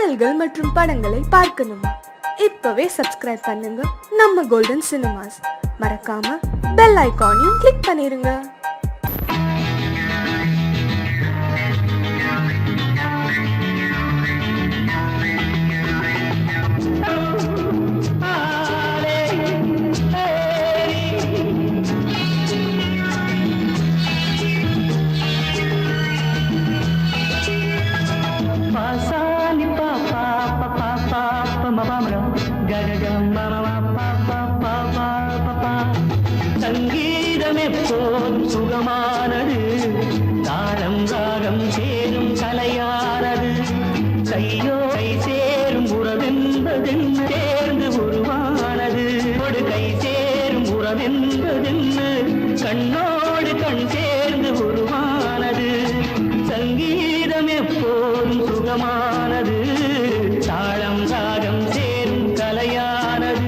பாடல்கள் மற்றும் படங்களை பார்க்கணுமா? இப்பவே சப்ஸ்கிரைப் பண்ணுங்க நம்ம கோல்டன் சினிமாஸ். மறக்காம பெல் ஐகானையும் கிளிக் பண்ணிருங்க. சங்கீதம் எப்போதும் சுகமானது, தாளம் ராகம் சேரும் கலையானது. கையோ கை சேரும் உறவென்பதென்ன சேர்ந்து உருவானது. ஒரு கை சேரும் உறவென்பதென்ன கண்ணோடு கண் சேர்ந்து உருவானது. சங்கீதம் எப்போதும் சுகமானது, தாளம் ராகம் சேரும் கலையானது.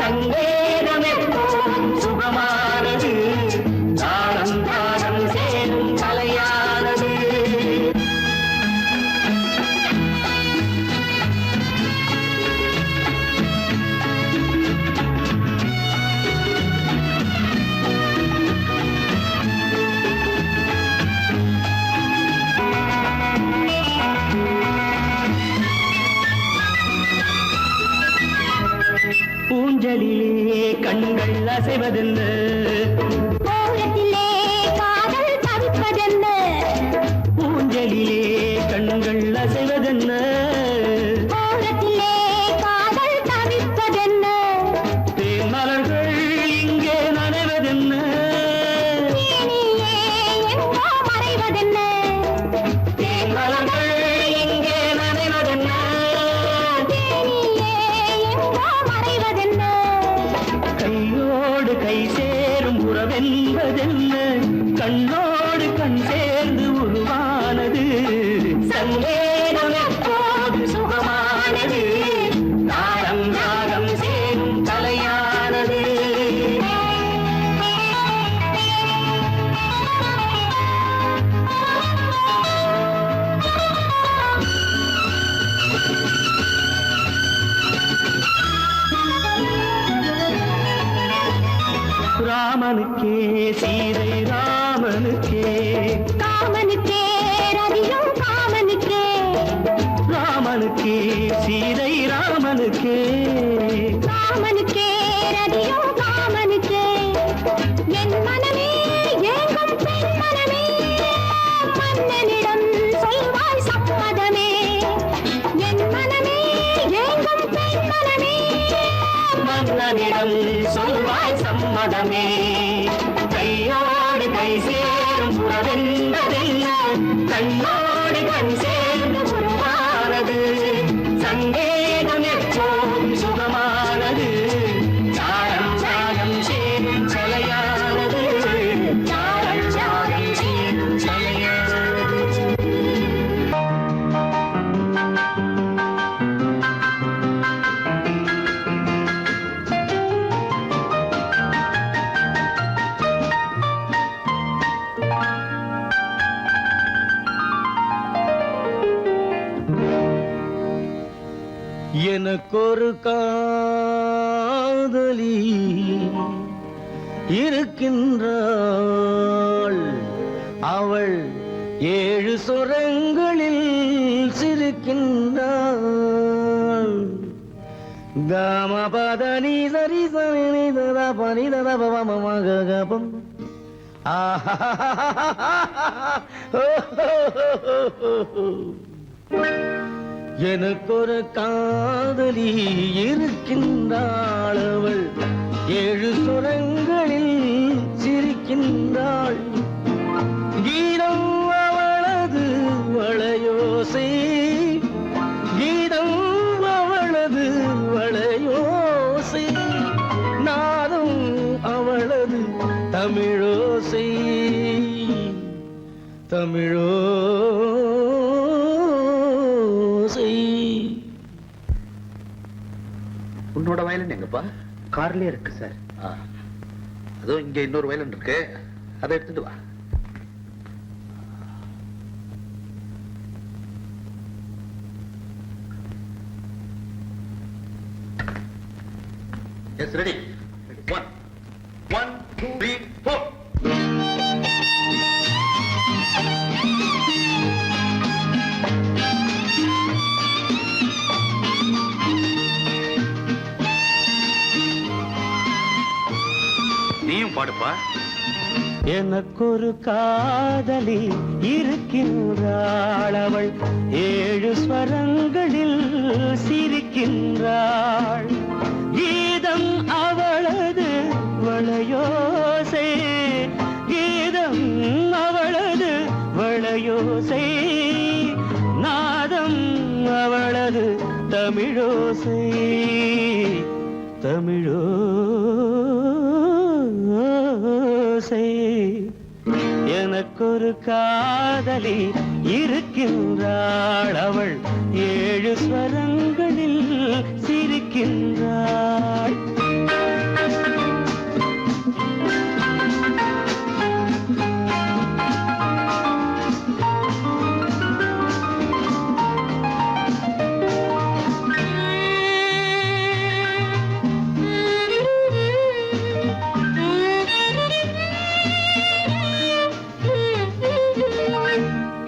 சங்கீதம் எப்போதும் சுகமானது, தாளம் ராகம் சேரும் கலையானது. ஊஞ்சலிலே கண்கள் அசைவதென்ன, ஓரத்திலே காதல் தவிப்பதென்ன. ஊஞ்சலிலே கண்கள் அசைவதென்ன, ஓரத்திலே காதல் தவிப்பதென்ன. தேன்மலர்கள் இங்கே நனைவதென்ன, தேனியே எங்கோ மறைவதென்ன. தேன்மலர்கள் இங்கே நனைவதென்ன. தேனியே எங்கோ மறைவதென்ன. கையோடு கை சேரும் உறவென்பதென்ன கண்ணோடு கண் சேர்ந்து உருவானது. சங்கீதம் எப்போது சுகமானது, தாளம் ராகம் சேரும் கலையானது. ராமனுக்கே சீதை ராமனுக்கே, காமனுக்கே ரதியும் காமனுக்கே. ராமனுக்கே சீதை ராமனுக்கே, காமனுக்கே ரதியும் காமனுக்கே. என் மனமே ஏங்கும் பெண் மனமே, மன்னனிடம் சொல்வாய் சம்மதமே. என் மனமே ஏங்கும் பெண் மனமே, மன்னனிடம் சொல்வாய் சம்மதமே. கையோடு கை சேரும் உறவென்பதென்ன கண்ணோடு கண் சேர்ந்து உருவானது. சங்கீதம் எப்போதும் சுகமானது, தாளம் ராகம் சேரும் கலையானது. தாளம் ராகம் சேரும் கலையானது. எனக்கொரு காதலி இருக்கின்றாள், அவள் 7 சுரங்களில் சிரிக்கின்றாள். காமபதனி சரி சனி தத பனி தத பவம கபம் எனக்கொரு காதலி இருக்கின்றாள், அவள் 7 சுரங்களில் சிரிக்கின்றாள். கீதம் அவளது வளையோசை, கீதம் அவளது வளையோசை, நாதம் அவளது தமிழோசை, தமிழோசை. உன்னோட வயலன் எங்கப்பா? கார்லயே இருக்கு சார். அதுவும் இங்க இன்னொரு வயலன் இருக்கு, அதை எடுத்துட்டு வா. Yes, ready. 1 2 3 4. நீயும் பாடுப்பா. எனக்கொரு காதலி இருக்கின்றாள், அவள் 7 ஸ்வரங்களில் சிரிக்கின்றாள். கீதம் அவளது வளையோசை, கீதம் அவளது வளையோசை, நாதம் அவளது தமிழோசை, தமிழோசை. எனக்கொரு காதலி இருக்கின்றாள், அவள் 7 ஸ்வரங்களில் சிரிக்கின்றாள்.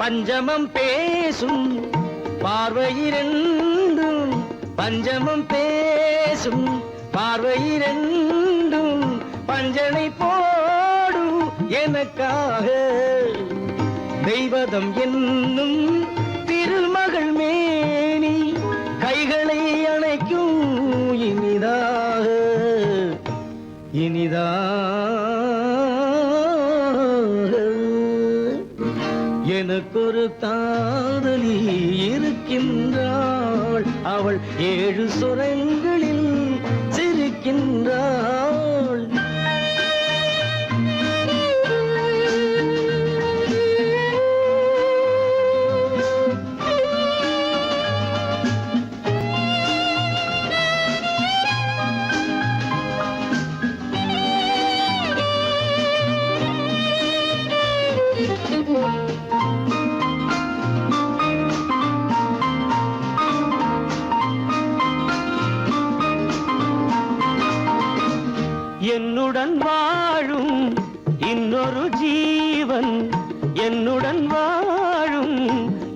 பஞ்சமம் பேசும் பார்வையிரண்டும், பஞ்சமம் பேசும் பார்வையிரண்டும், பஞ்சனை போடும் எனக்காக. தெய்வதம் என்னும் திருமகள் மேனி, கைகளை அணைக்கும் இனிதாக, இனிதாக. எனக்கொரு காதலி இருக்கின்றாள், அவள் 7 சுரங்களில் சிரிக்கின்றாள். என்னுடன் வாழும் இன்னொரு ஜீவன், என்னுடன் வாழும்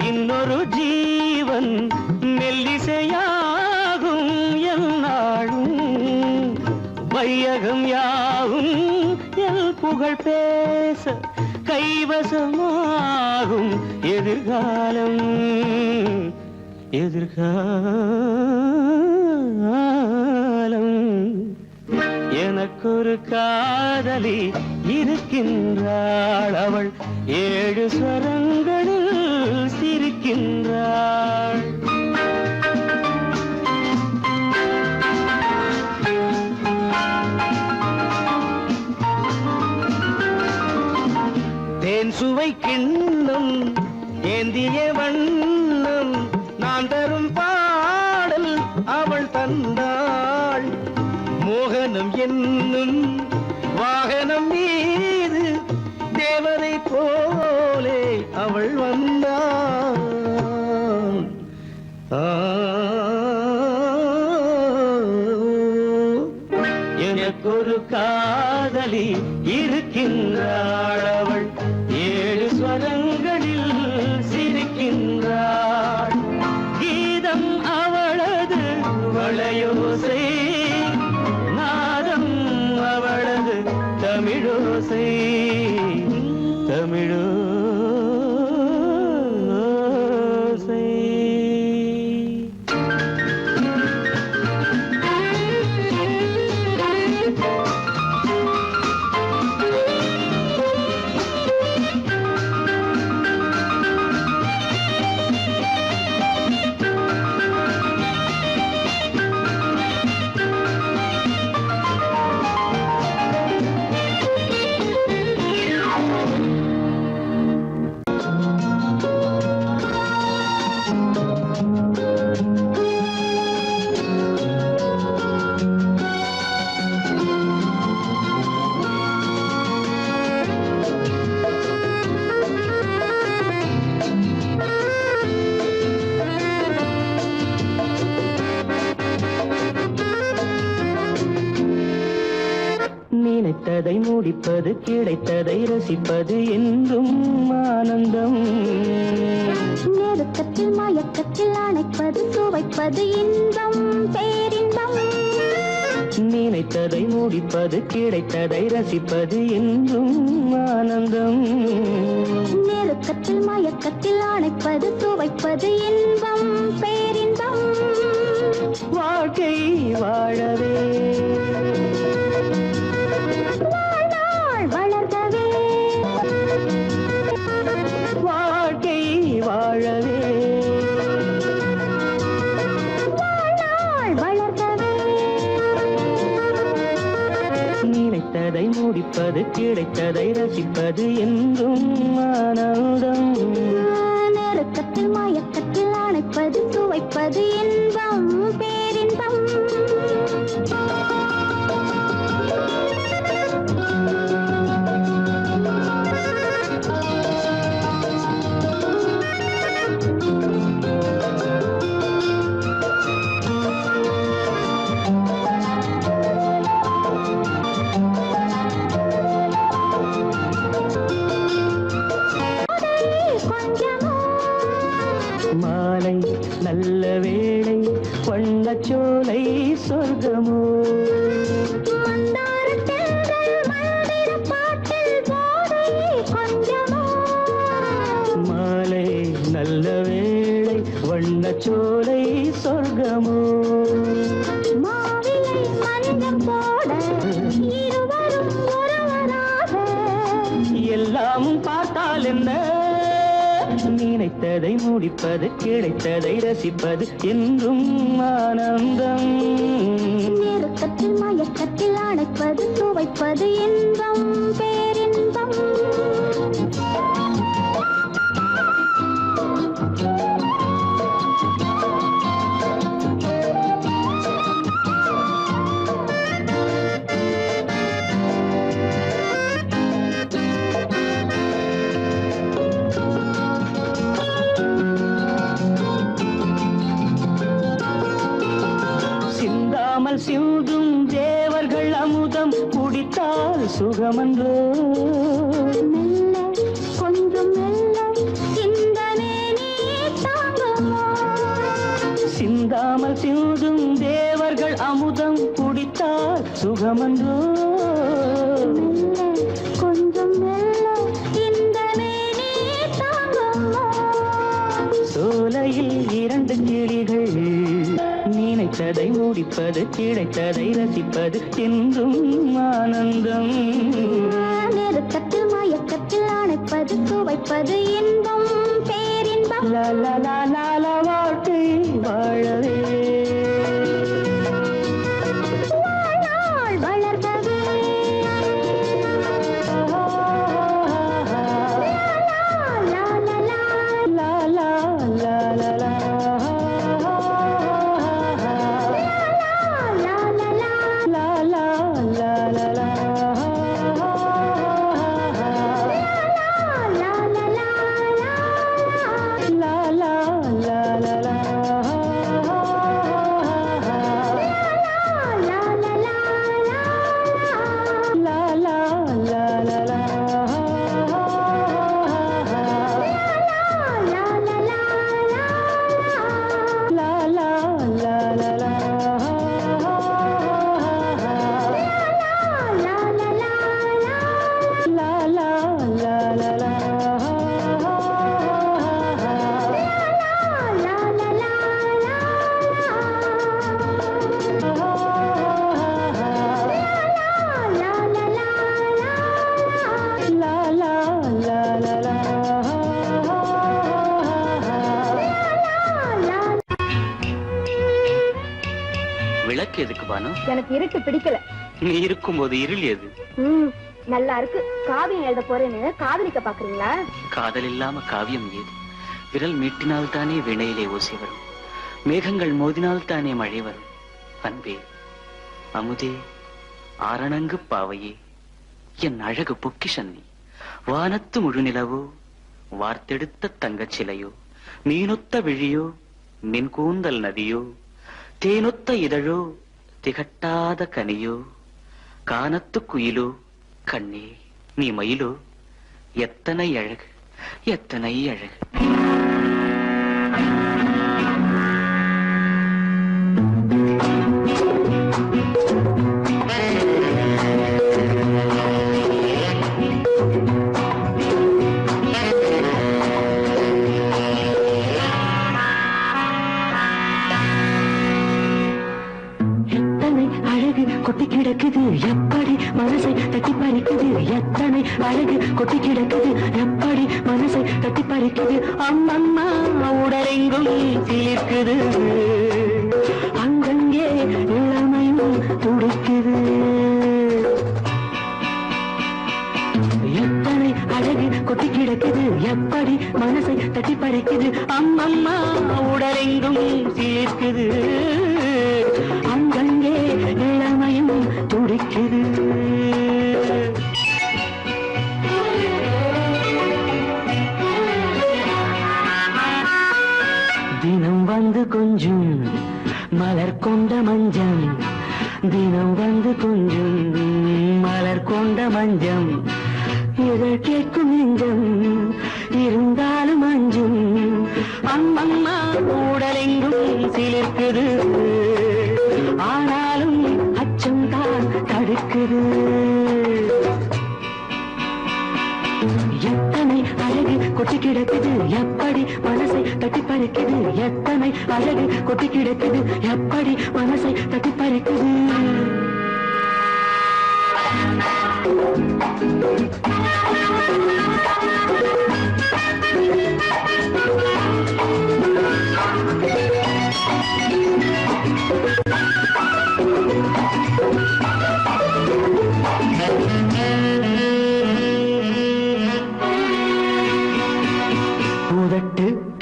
இன்னொரு ஜீவன், மெல்லிசையாகும் என்னாலும், வையகம் யாவும் எல் புகழ் பேச, கைவசமாகும் எதிர்காலம், எதிர்காலம். எனக்கொரு காதலி இருக்கின்றாள், அவள் 7 ஸ்வரங்களில் சிரிக்கின்றாள். தேன் சுவை கிண்ணம் ஏந்திய வண்ணம், நான் தரும் பாடல் அவள் தந்தாள். மோகனம் என்னும் வாகனம் மீது தேவரை போலே அவள் வந்தாள். எனக்கொரு காதலி இருக்கின்றாள், அவள் 7 ஸ்வரங்களில் சிரிக்கின்றாள். கீதம் அவளது வளையோசை, நாதம் அவளது தமிழோசை. முடிப்பது கிடைத்ததை ரசிப்பது என்றும் ஆனந்தம். நெருக்கத்தில் மயக்கத்தில் அணைப்பது சுவைப்பது இன்பம் பேரின்பம். நினைத்ததை முடிப்பது கிடைத்ததை ரசிப்பது என்றும் ஆனந்தம். நெருக்கத்தில் மயக்கத்தில் அணைப்பது சுவைப்பது இன்பம் பேரின்பம். வாழ்க்கை வாழவே வாழ்நாள் வளர்கவே வாழ்க்கை வாழவே வாழ்நாள் வளர்கவே. நினைத்ததை முடிப்பது கிடைத்ததை ரசிப்பது என்றும் ஆனந்தம். நெருக்கத்தில் மயக்கத்தில் அணைப்பது சுவைப்பது இன்பம் பேரின்பம். மாலை நல்ல வேளை வண்ணச்சோலை சொர்க்கமோ. மாலை நல்ல வேளை வண்ணச்சோலை சொர்க்கமோ. மாவிலை மஞ்சம் போட இருவரும் ஒருவராக எல்லாம் பார்த்தால் என்ன, நினைத்ததை முடிப்பது கிடைத்ததை ரசிப்பது என்றும் ஆனந்தம். நெருக்கத்தில் மயக்கத்தில் அணைப்பது சுவைப்பது இன்பம் பேரின்பம். சிந்தாமல் சிந்தும் தேவர்கள் அமுதம் குடித்தால் சுகமன்றோ. மெல்ல கொஞ்சம் மெல்ல சிந்தனே நீ தாங்குமோ. சிந்தாமல் சிந்தும் தேவர்கள் அமுதம் குடித்தால் சுகமன்றோ. மெல்ல கொஞ்சம் மெல்ல சிந்தனே நீ தாங்குமோ. சோலையில் இரண்டு கிளிகள் நினைத்ததை முடிப்பது கிடைத்ததை ரசிப்பது என்றும் ஆனந்தம். நெருக்கத்தில் மயக்கத்தில் அணைப்பது சுவைப்பது இன்பம் பேரின்பம். லால வாழ்க்கை வாழவே வாழ்நாள் வளர்கவே லா லா லா லா லா லா லா லா. லா லா லா La la la la la. லா லா லா La la la la la. லா லா லா La la la la la. லா லா லா La la la la la. லா லா லா La la la la la. லா லா லா La la la la la. விளக்கு எதுக்கு பானு? எனக்கு இருட்டு பிடிக்கல. நீ இருக்கும்போது இருள் எது? நல்லா இருக்கு. காவியம் எழுத போறேன்னு காதலிக்க பாக்குறீங்களா? காதல் இல்லாம காவியம் ஏது? விரல் மீட்டினால் தானே வினையிலே ஓசை வரும், மேகங்கள் மோதினால் தானே மழை வரும். அன்பே, அமுதே, ஆரணங்கு பாவையே, என் அழகு பொக்கிஷன் நீ. வானத்து முழுநிலவோ, வார்த்தெடுத்த தங்கச் சிலையோ, மீனொத்த விழியோ, மின் கூந்தல் நதியோ, தேனொத்த இதழோ, திகட்டாத கனியோ, கானத்து குயிலோ, கண்ணே நீ மயிலோ, எத்தனை அழகு, எத்தனை அழகு. கொட்டி கிடக்குது எப்படி மனசை தட்டி பறிக்குது, எத்தனை அழகு கொட்டி கிடக்குது எப்படி மனசை தட்டி பறிக்குது. அம்மம்மா உடலெங்கும் சிலிர்க்குது, அங்கங்கே இளமையும் துடிக்குது. எத்தனை அழகு கொட்டி கிடக்குது எப்படி மனசை தட்டி பறிக்குது. அம்மம்மா உடலெங்கும் சிலிர்க்குது, அங்கங்கே இளமையும் துடிக்குது. தினம் வந்து கொஞ்சம் மலர் கொண்ட மஞ்சம், தினம் வந்து கொஞ்சம் மலர் கொண்ட மஞ்சம். இதழ் கேட்கும் நெஞ்சம் இருந்தாலும் அஞ்சும். அம்மம்மா உடலெங்கும் சிலிர்க்குது, ஆனாலும் அச்சம் தான் தடுக்குது. எத்தனை அழகு கொட்டி கிடக்குது எப்படி மனசை தட்டி பறிக்குது, எத்தனை அழகு கொட்டி கிடக்குது எப்படி மனசை தட்டி பறிக்குது.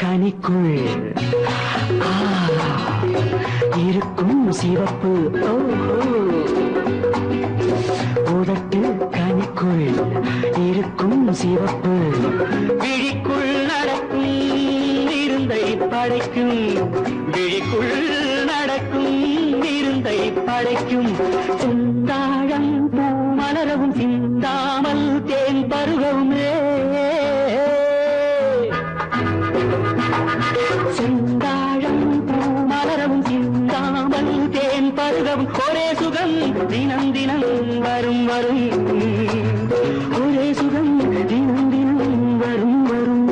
கனிக்குள் இருக்கும் சிவப்பு, உதட்டு கனிக்குள் இருக்கும் சிவப்பு. விழிக்குள் நடக்கும் இருந்தை படைக்கும், விழிக்குள் நடக்கும் இருந்தை படைக்கும். செந்தாழம் பூ மலரவும் சிந்தாமல் தேன் பருகவுமே, செந்தாழம் பூ மலரவும் சிந்தாமல் தேன் பருகவும். ஒரே சுகம் தினம் தினம் வரும் வரும், ஒரே சுகம் தினம் தினம் வரும் வரும்.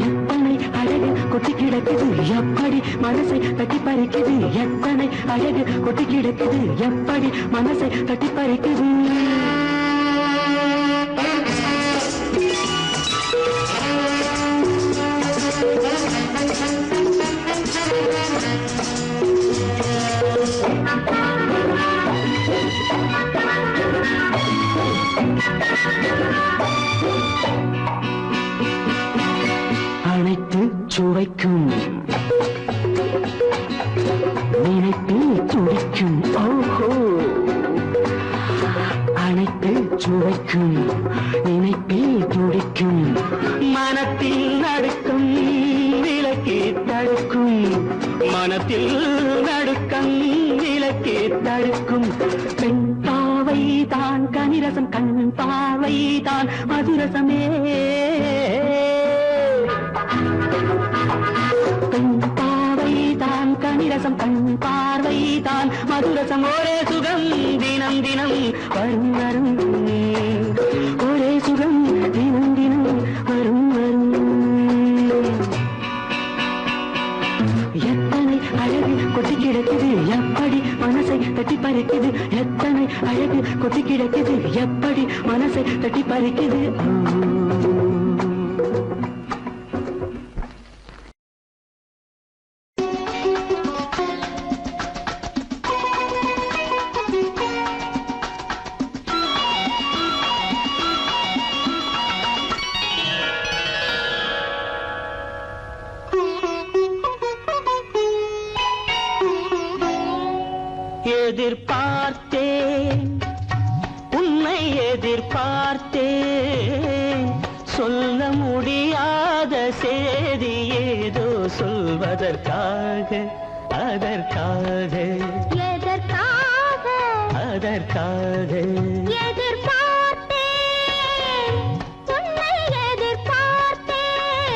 எத்தனை அழகு கொட்டி கிடக்குது எப்படி மனசை தட்டி பறிக்குது, எத்தனை அழகு கொட்டி கிடக்குது எப்படி மனசை தட்டி பறிக்குது. அனைத்து சுவைக்கும் நினைப்பில் துடிக்கும், ஓஹோ. அனைத்து சுவைக்கும் நினைப்பில் துடிக்கும், மனத்தில் நடுக்கும் விலக்கி தடுக்கும், மனத்தில் நடுக்கம் விலக்கி தடுக்கும். பெண் பாவை தான் கனிரசம், கண் பாவை தான் மதுரசமே. பெண் பாவை தான் கனிரசம், கண் பார்வை தான் மதுரசம். ஒரே சுகம் தினம் தினம் வரும் வரும், ஒரே சுகம் தினம் தினம் வரும் வரும். எத்தனை அழகு கொட்டி கிடக்குது எப்படி மனசை தட்டி பறிக்குது, எத்தனை அழகு கொட்டி கிடக்குது எப்படி மனசை தட்டி பறிக்குது. எதிர்பார்த்தேன் உன்னை எதிர்பார்த்தேன், சொல்ல முடியாத செய்தி ஏதோ சொல்வதற்காக, அதற்காக எதற்காக அதற்காக எதிர்பார்த்தேன் உன்னை எதிர்பார்த்தேன்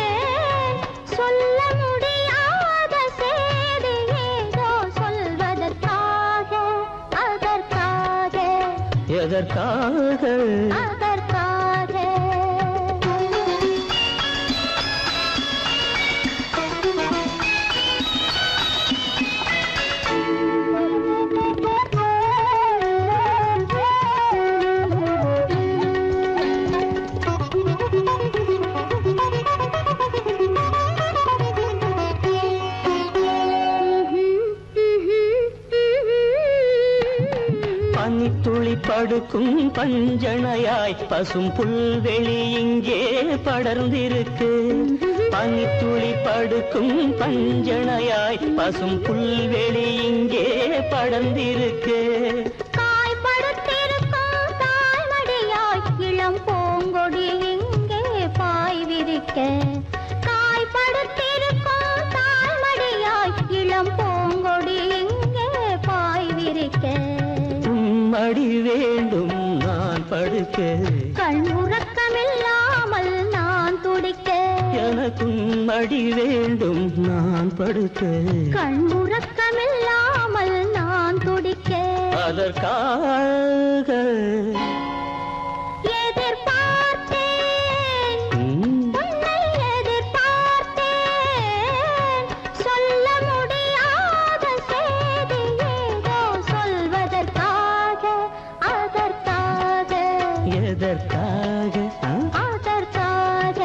சொல்ல முடியாத செய்தி ஏதோ சொல்வதற்காக அதற்காக எதற்காக பனித்துளி படுக்கும் பஞ்சணையாய் பசும் புல்வெளி இங்கே படர்ந்திருக்கு பனித்துளி படுக்கும் பஞ்சணையாய் பசும் புல்வெளி இங்கே படர்ந்திருக்கு காய்படுத்திருக்கும் தாய்மடியாய் இளம் பூங்கொடி இங்கே பாய் விரிக்க காய்படுத்திருக்கும் தாய்மடியாய் இளம் பூங்கொடி இங்கே பாய் விரிக்க மடி வேண்டும் நான் படுக்க கண் உறக்கமில்லாமல் நான் துடிக்க எனக்கும் மடி வேண்டும் நான் படுக்க கண் உறக்கமில்லாமல் நான் துடிக்க அதற்காக எதிர்பார்த்தேன் உன்னை எதிர்பார்த்தேன் சொல்ல முடியாத செய்தி ஏதோ சொல்வதற்காக அதற்காக எதற்காக அதற்காக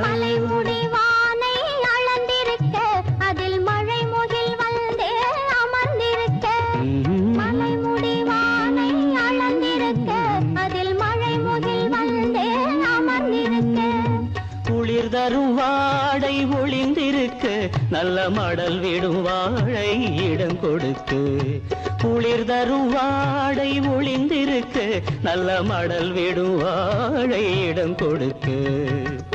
மலைமுடி வானை அளந்திருக்க அதில் மழை முகில் வந்தே அமர்ந்திருக்க மலைமுடி வானை அளந்திருக்க அதில் மழை முகில் வந்தே அமர்ந்திருக்க குளிர் தரும் வாடை ஒளிந்திருக்கு நல்ல மடல் விடும் வாழை இடம் கொடுத்து குளிர் தரும் வாடை ஒளிந்திருக்கு நல்ல மடல் விடும் வாழை இடம் கொடுத்து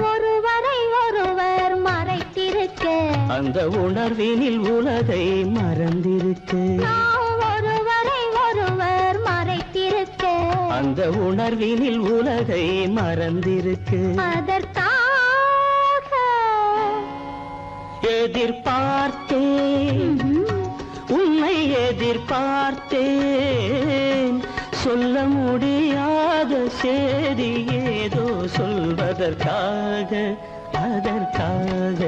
ஒருவரை ஒருவர் மறைத்திருக்க அந்த உணர்வினில் உலகை மறந்திருக்கு நாம் ஒருவரை ஒருவர் மறைத்திருக்க அந்த உணர்வினில் உலகை மறந்திருக்கு அதற்காக எதிர்பார்த்தேன் உன்னை எதிர்பார்த்தேன் சொல்ல முடியாத செய்தி ஏதோ சொல்வதற்காக அதற்காக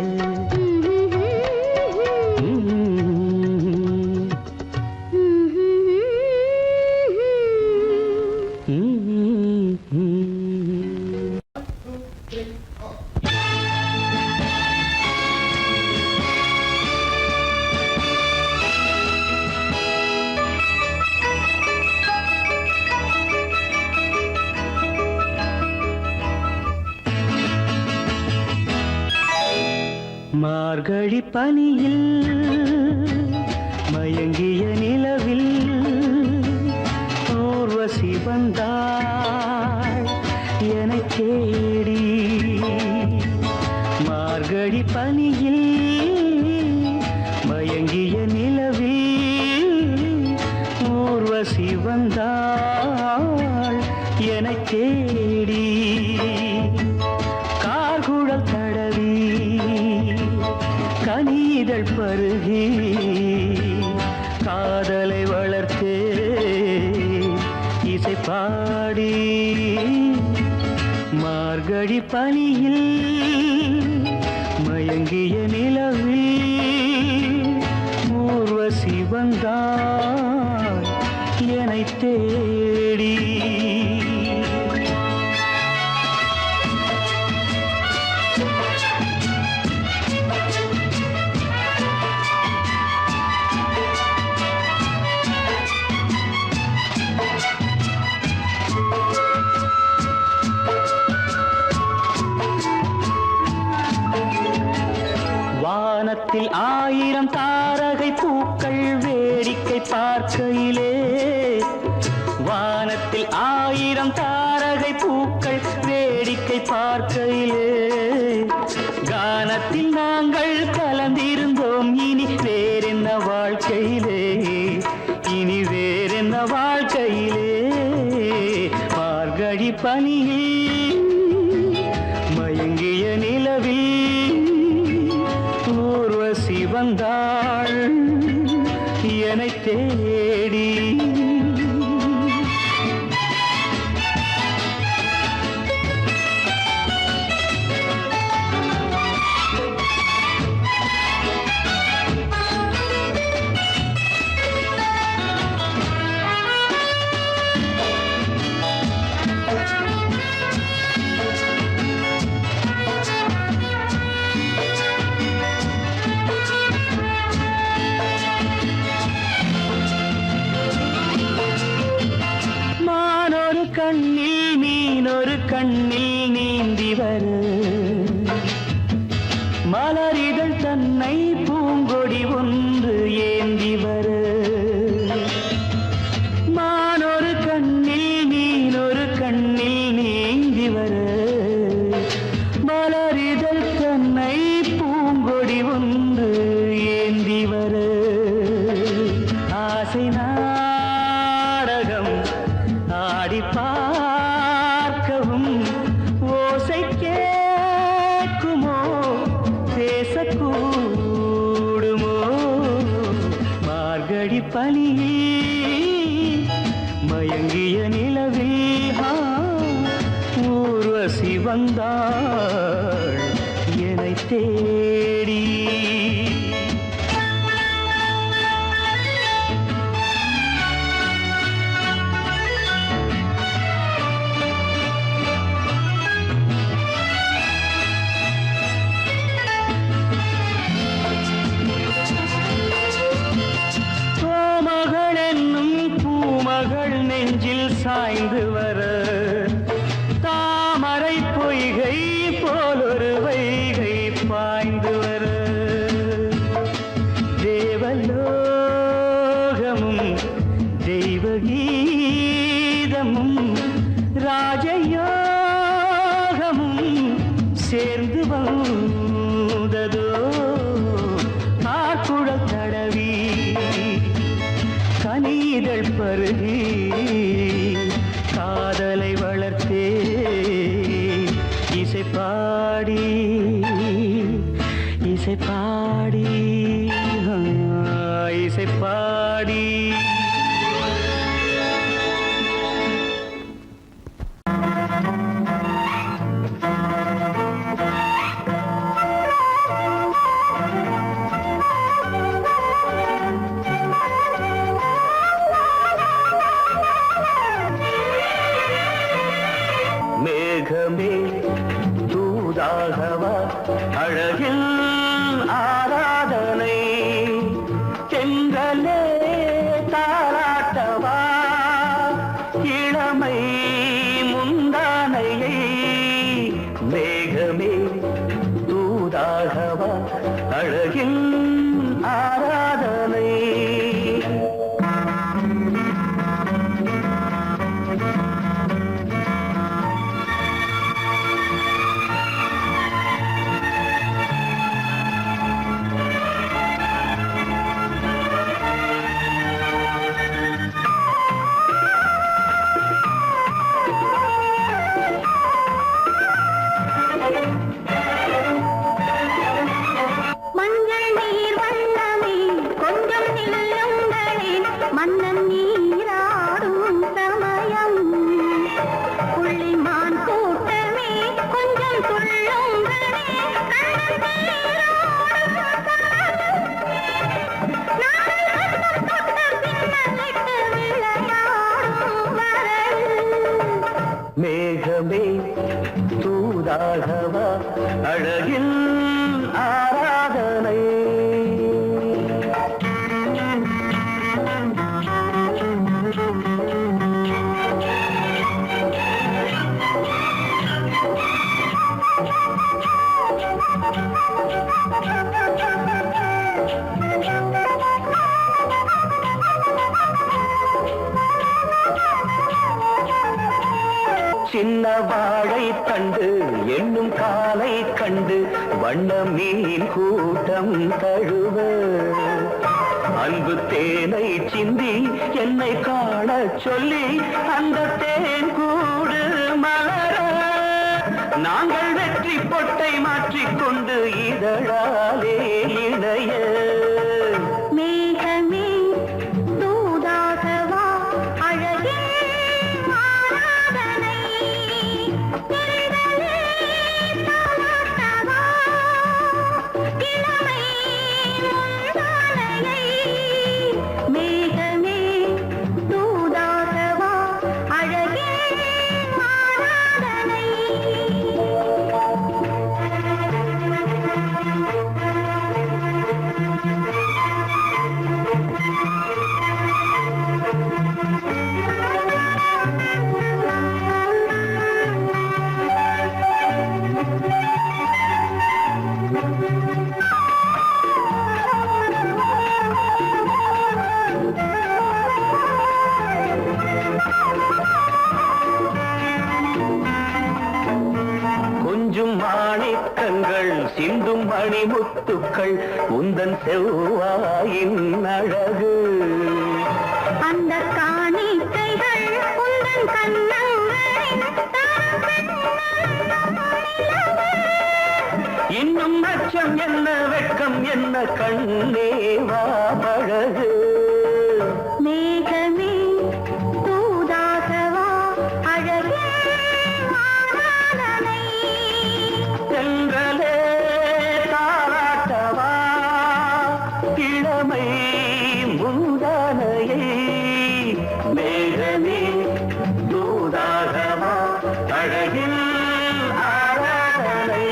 மார்கழி பனியில் மயங்கிய நிலவில் ஊர்வசி வந்தாள் எனச் தேடி மார்கழி பனியில் மயங்கிய நிலவில் ஊர்வசி வந்தாள் எனச் தேடி கார்குழல் தடவி கனிதழ் பருகி காதலை வளர்த்தே இசை பாடி மார்கழி பனியில் மயங்கிய நிலவில் ஊர்வசி வந்தாள் என்னைத் தேடி வானத்தில் 1000 தாரகை பூக்கள் பார்க்கையிலே வானத்தில் 1000 தாரகை பூக்கள் வேடிக்கை பார்க்கையிலே கானத்தில் நாங்கள் கலந்திருந்தோம். இனி வேறென்ன வாழ்க்கையிலே, இனி வேறென்ன வாழ்க்கையிலே. மார்கழி பனியில் மயங்கிய நிலவில் ஊர்வசி வந்தாள் என்னை தேடி. கண்ணில் மீனொரு கண்ணில் நீந்தி வர மலரிதழ் தன்னை பூங்கொடி ஒன்று ஏந்தி வர மானொரு கண்ணில் மீனொரு கண்ணில் நீந்தி வர மலரிதழ் தன்னை பூங்கொடி ஒன்று ஏந்தி வர ஆசை நாடகம் ஆடி பார்க்கவும் ஓசை கேட்குமோ பேசக்கூடுமோ மார்கழி பனியில் மயங்கிய நிலவில் ஊர்வசி வந்தாள் என்னை தேடி. மகள் நெஞ்சில் சாய்ந்து வர தாமரை பொய்கை போலொரு வைகை பாய்ந்து வர தேவலோகமும் தெய்வகீதமும் ராஜயோகமும் சேர்ந்து வந்ததோ ஆக்குழல் தடவி கனிதழ் பருகி காதலை வளர்த்தே இசை பாடி இசை பாடி இசை பாடி. மேகமே தூதாகவா அழகில் ஆராதனை தென்றலே தாராட்டவா இளமை முந்தானையை மேகமே தூதாகவா அழகில் ஆராதனை. மேகமே தூதாகவா அழகில் ஆராதனை. சின்ன வாழை தண்டு என்னும் காலை கண்டு வண்ண மீன் கூட்டம் தழுவ அன்பு தேனை சிந்தி என்னை காண சொல்லி அந்த தேன் கூடு மலர நாங்கள் வெற்றி பொட்டை மாற்றிக்கொண்டு இதழாலே இணைய மேகமே தூதாகவா அழகே ஆராதனை திரிதலே தாலாட்டவா இளமை முந்தானையை மேகமே தூதாகவா அழகே ஆராதனை கொஞ்சும் மாணிக்கங்கள் சிந்தும் மணிமுத்துக்கள் உந்தன் செவ்வாயின் அழகு அந்த காணிக்கைகள் உந்தன் கண்ணங்களின் இன்னும் அச்சம் என்ன வெட்கம் என்ன கண்ணேவா பழகு மேகமே தூதாகவா அழகே ஆராதனை சென்றலே தாராட்டவா இளமை முந்தானையை மேகமே தூதாகவா அழகில் ஆராதனை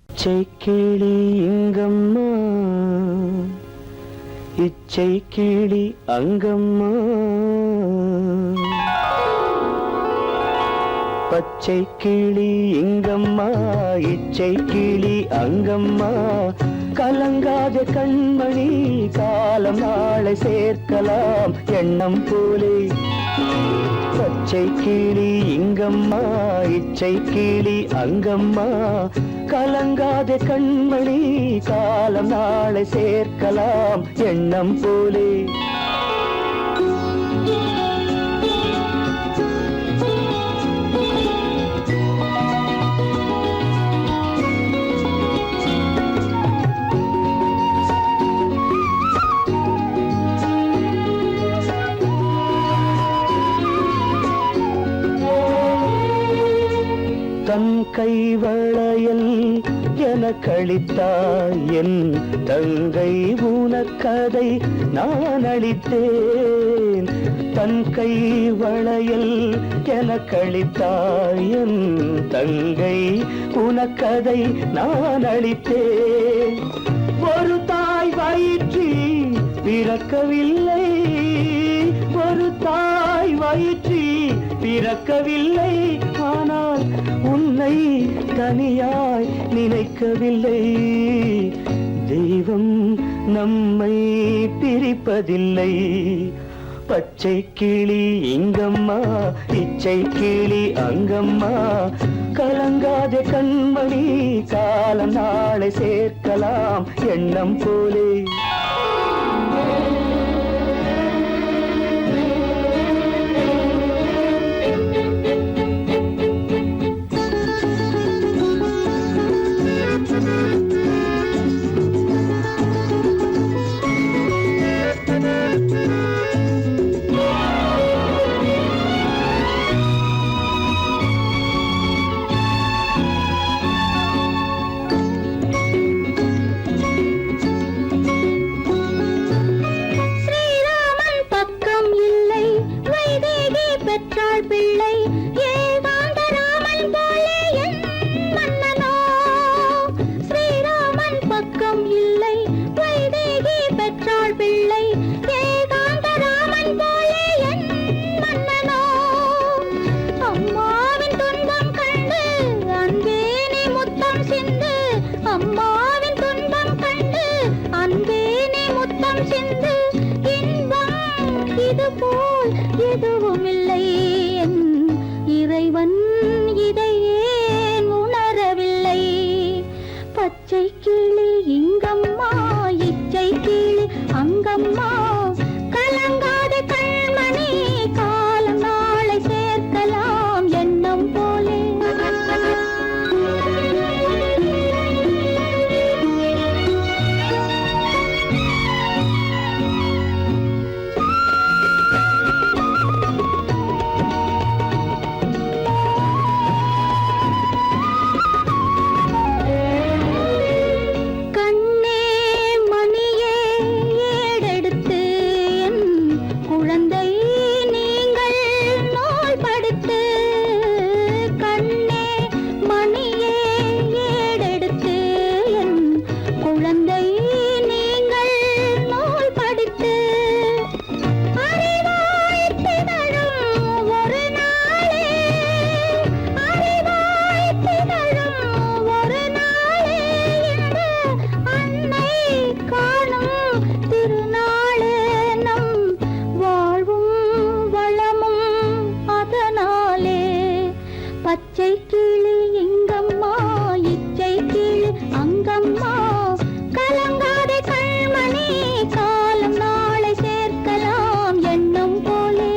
இச்சை கிளி இங்கம்மா இச்சை கிளி அங்கம்மா பச்சை கிளி இங்கம்மா இச்சை கிளி அங்கம்மா கலங்காத கண்மணி காலம் நாளை சேர்க்கலாம் எண்ணம் போலே பச்சை கிளி இங்கம்மா இச்சை கிளி அங்கம்மா கலங்காத கண்மணி காலம் நாளை சேர்க்கலாம் எண்ணம் போலே தன் கைவளையல் எனக்களித்தாய் என் தங்கை உனக்கதை நான் அளித்தேன் தன் கைவளையல் எனக்களித்தாய் என் தங்கை உனக்கதை நான் அளித்தேன் ஒரு தாய் வயிற்றில் பிறக்கவில்லை ஒரு தாய் வயிற்றில் பிறக்கவில்லை ஆனால் உன்னை தனியாய் நினைக்கவில்லை தெய்வம் நம்மை பிரிப்பதில்லை பச்சை கிளி இங்கம்மா இச்சை கிளி அங்கம்மா கலங்காத கண்மணி காலம் நாளை சேர்க்கலாம் எண்ணம் போலே எதுவும் இல்லை என் இறைவன் இதை ஏன் உணரவில்லை பச்சை கிளி இங்கம்மா இச்சை கிளி அங்கம்மா கலங்காத கண்மணி காலம் நாளை சேர்க்கலாம் எண்ணம் போலே கண்ணே மணியே ஏடெடுத்து என் குழந்தை நீங்கள் நோய் படுத்து கண்ணே மணியே ஏடெடுத்து என் குழந்தை நீங்கள் நோய் படுத்து அறிவாய் திகழும் ஒரு நாளே அறிவாய் திகழும் ஒரு நாளே இந்த அன்னை காணும் திருநாளே நம் வாழ்வும் வளமும் அதனாலே பச்சை கிளி இங்கம்மா இச்சை கிளி அங்கம்மா கலங்காதே கண்மணி காலம் நாளை சேர்க்கலாம் எண்ணம் போலே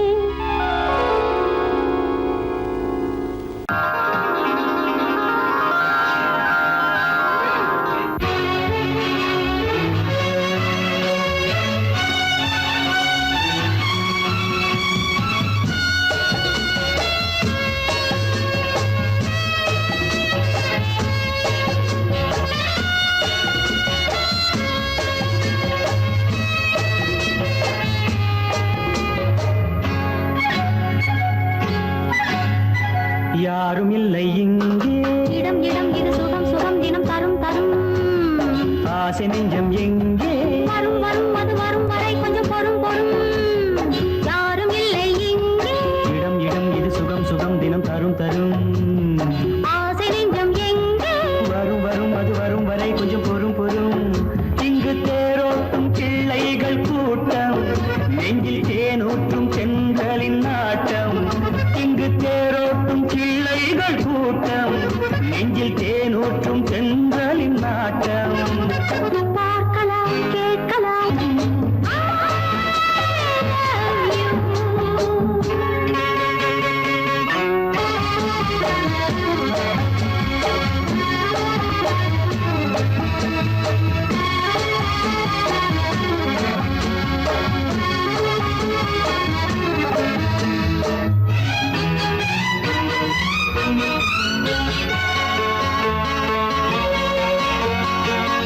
யாரும் இல்லை இங்கே இடம் இடம் இது சுகம் சுகம் தினம் தரும் தரும் ஆசை நெஞ்சம் எங்கே வரும் வரும் அது வரும் வரை கொஞ்சம் பொறும் பொறும் யாரும் இல்லை இங்கே இடம் இடம் இது சுகம் சுகம் தினம் தரும் தரும் ஆசை நெஞ்சம் எங்கே வரும் வரும் அது வரும் வரை கொஞ்சம் பொறும் பொறும் இங்கு தேரோட்டும் கிள்ளைகள் கூட்டம் நெஞ்சில் தேனூற்றும் சென்றலின் நாட்டம் இங்கு தேரோட்டும் கிள்ளைகள் கூட்டம் நெஞ்சில் தேனூற்றும் சென்றலின் நாட்டம் பார்க்கலாம் கேட்கலாம்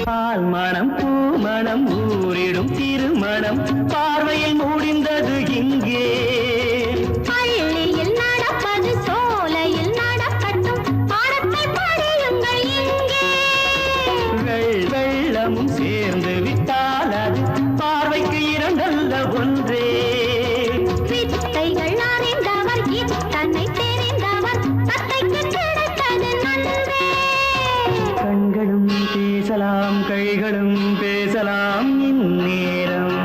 பால் மணம் பூ மணம் ஊரிடும் திருமணம் பார்வையில் முடிந்தது இங்கே பள்ளியில் நடப்பது சோலையில் நடக்கட்டும் பாடத்தை படியுங்கள் இங்கே வெள்ளமும் சேர்ந்து விட்டால் அது பார்வைக்கு இரண்டல்ல ஒன்றே வித்தைகள் அறிந்தவர் இத்தனை தெரிந்தவர் தத்தைக்கு கிடைத்தது நன்றே கண்களும் பேசலாம் கைகளும் பேசலாம் இந்நேரம்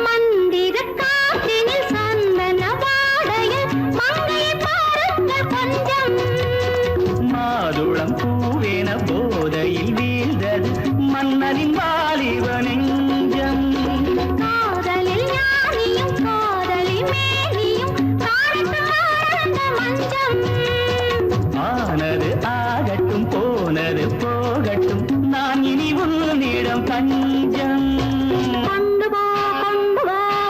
மந்திர காற்றினில் சந்தன வாடையில் மங்கையை பாருங்கள் கொஞ்சம் மாதுளம் பூவேன போதையில் வீழ்ந்தது மன்னனின் வாலிப நெஞ்சம் காதலில் ஞானியும் காதலி மேனியும் காணித்து வாழ்ந்த மஞ்சம் ஆனது ஆகட்டும் போனது போகட்டும் நான் இனி உன்னிடம் பஞ்சம் கொண்டு வா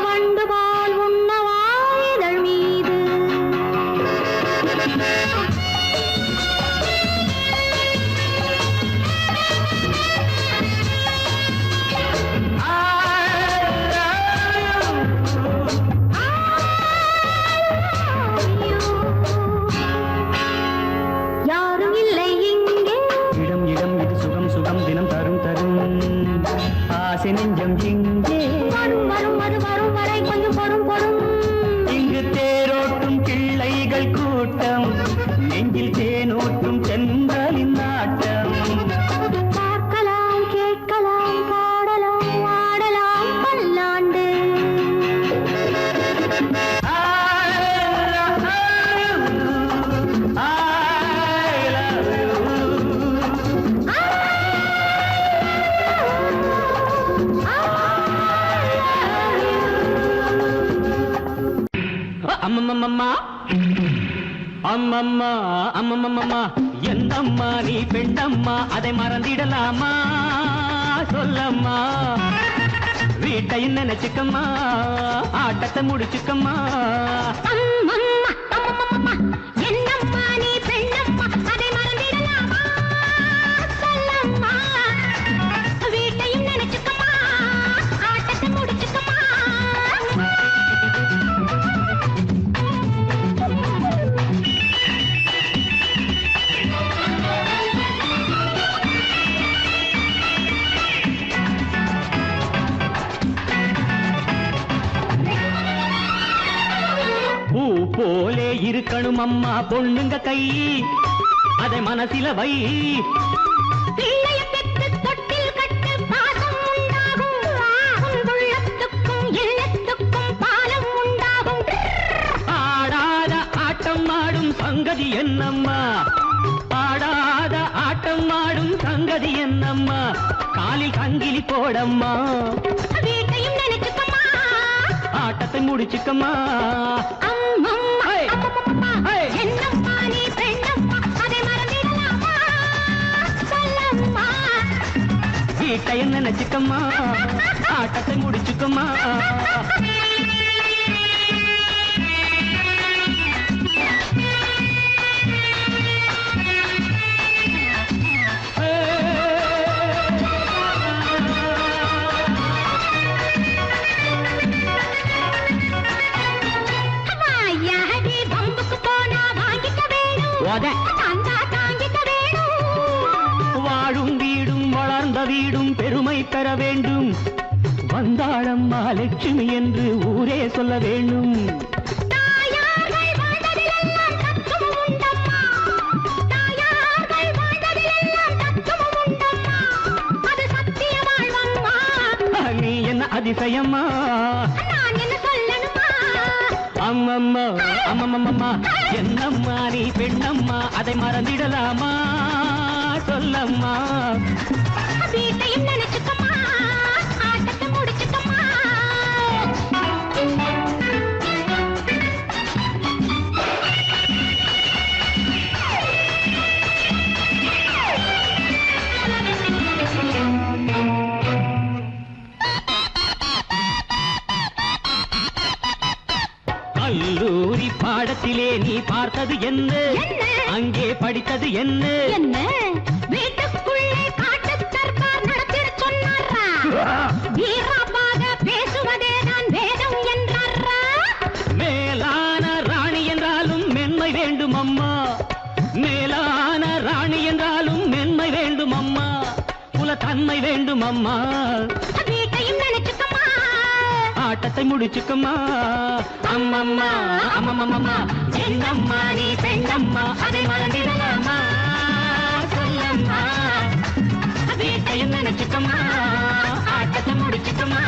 வண்டு போல் உண்ணவா இதழ் மீது கூட்டம் நெஞ்சில் தேனூட்டும் சென்றலின் நாட்டம் பார்க்கலாம் கேட்கலாம் பாடலாம் ஆடலாம் பல்லாண்டு அம்மம்மம்மா அம்மம்மா அம்மம்மம்மா என்னம்மா நீ பெண்ணம்மா அதை மறந்திடலாமா சொல்லம்மா வீட்டையும் நினைச்சுக்கம்மா ஆட்டத்தை முடிச்சுக்கம்மா அம்மம்மா அம்மம்மா என்னம்மா நீ பெண்ணம்மா அதை மறந்திடலாமா சொல்லம்மா வீட்டையும் நினைச்சுக்கம்மா ஆட்டத்தை முடிச்சுக்கம்மா பூ போலே இருக்கணும் அம்மா பொண்ணுங்க கை அதை மனசில வை பிள்ளைய பெற்று தொட்டில் கட்டு பாசம் உண்டாகும் உன் உள்ளத்துக்கும் எண்ணத்துக்கும் பாலம் உண்டாகும் ஆடாத ஆட்டம் ஆடும் சங்கதி என்னம்மா ஆடாத ஆட்டம் ஆடும் சங்கதி என்னம்மா காலில் சங்கிலி போடம்மா வீட்டையும் நினைச்சுக்கம்மா ஆட்டத்தை முடிச்சுக்கம்மா அம்மம்மா ஹே! அம்மம்மா ஹே! என்னம்மா நீ பெண்ணம்மா அதை மறந்திடலாமா சொல்லம்மா வீட்டையும் நினைச்சுக்கம்மா ஆட்டத்தை முடிச்சுக்கம்மா வாயாடி பம்புக்கு போனா வாங்கிக்க வேணும் ஓத. தந்தா தாங்கிக்க வேணும் வாழும் வீடும் வளர்ந்த வீடும் பெருமை பெற வேண்டும் வந்தாளம்மா லட்சுமி என்று ஊரே சொல்ல வேண்டும் தாயார்கள் வாழ்ந்ததிலெல்லாம் தத்துவம் உண்டம்மா தாயார்கள் வாழ்ந்ததிலெல்லாம் தத்துவம் உண்டம்மா அது சத்திய வாழ்வம்மா நீ என்ன அதிசயம்மா நான் என்ன சொல்லணுமா அம்மம்மா அம்மம்மம்மா என்னம்மா நீ பெண்ணம்மா அதை மறந்திடலாமா சொல்லம்மா வீட்டையும் நினைச்சுக்கம்மா ஆட்டத்தை முடிச்சுக்கம்மா கல்லூரி பாடத்திலே நீ பார்த்தது என்ன என்ன? அங்கே படித்தது என்ன என்ன வீட்டுக்குள்ளே காட்டு தர்பார் நடத்திட சொன்னாரா வீரமாக பேசுவதே தான் வேதம் என்றாரா மேலான ராணி என்றாலும் மென்மை வேண்டும் அம்மா மேலான ராணி என்றாலும் மென்மை வேண்டும் அம்மா குலத்தன்மை வேண்டும் அம்மா வீட்டையும் நினைச்சுக்கம்மா ஆட்டத்தை முடிச்சுக்கம்மா அம்மம்மா அம்மம்மம்மா என்னம்மா நீ பெண்ணம்மா அதை மறந்திடலாமா சொல்லம்மா வீட்டையும் நினைச்சுக்கம்மா ஆட்டத்தை முடிச்சுக்கம்மா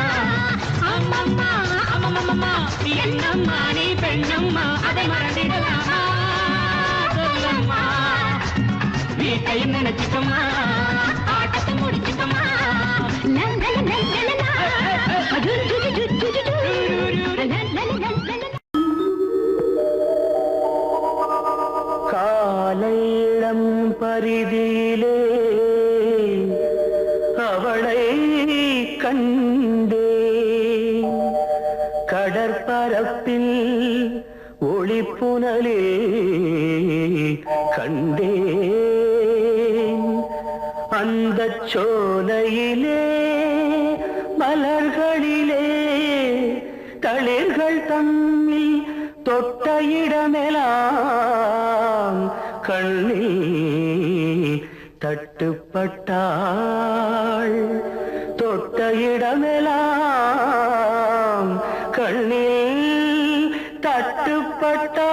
அம்மம்மா அம்மம்மம்மா என்னம்மா நீ பெண்ணம்மா அதை மறந்திடலாமா சொல்லம்மா வீட்டையும் நினைச்சுக்கம்மா ஆட்டத்தை முடிச்சுக்கம்மா காலையிடம் பரிதியிலே அவளை கண்டே கடற்பரப்பில் ஒளிப்புனலே கண்டேன் அந்த சோலையிலே மலர்களிலே தளிர்கள் தம்மில் தொட்ட இடமெல்லாம் கண்ணில் தட்டுப்பட்டாள் தொட்ட இடமெல்லாம் கண்ணில் தட்டுப்பட்டாள்